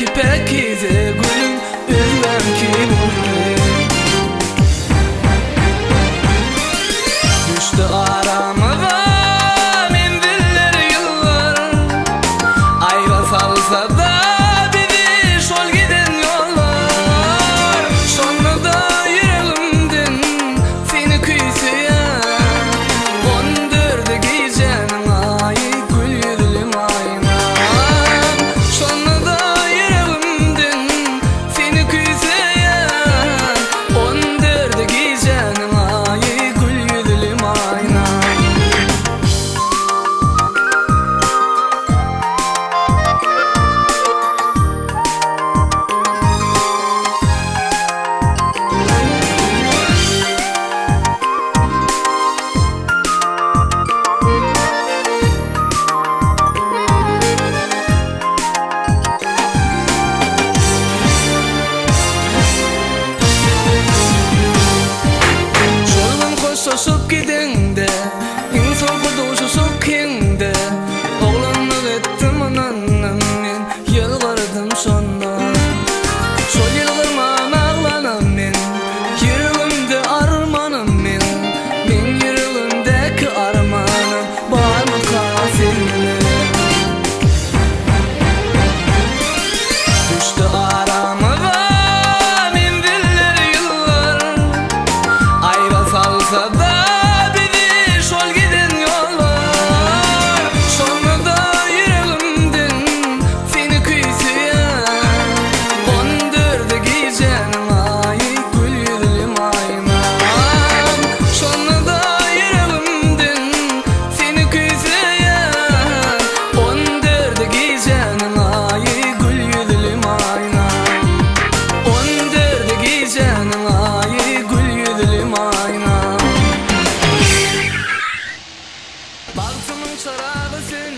ki pekize gülüm üzmem ki bunu. Düştü aramıza mendiller yıllar, ayra salsa da bizi şol giden yollar. Sonra da yüreğimden seni küyseyen, kondurdu gecenin ayı gül yüzlüm aynam. Sonra da yüreğimden seni küyseyen, kondurdu gecenin ayı gül yüzlüm aynam. Şoşup gidende, insan kudu şoşup kende, oğlanlık ettim ananım men, yılgardım sonra. Şol yılgarman ağlanam men, yüreğimde armanım men, men yüreğimdeki armanım barmaka seninle. Düştü aramıza mendiller yıllar, ayra salsa da bizi şol giden yollar. Sonra da yüreğimden seni küyseyen, kondurdu gecenin ayı gül yüzlüm aynam. Sonra da yüreğimden seni küyseyen, kondurdu gecenin ayı gül yüzlüm aynam. Kondurdu gecenin ayı gül yüzlüm aynam. Baltımın çarağı sen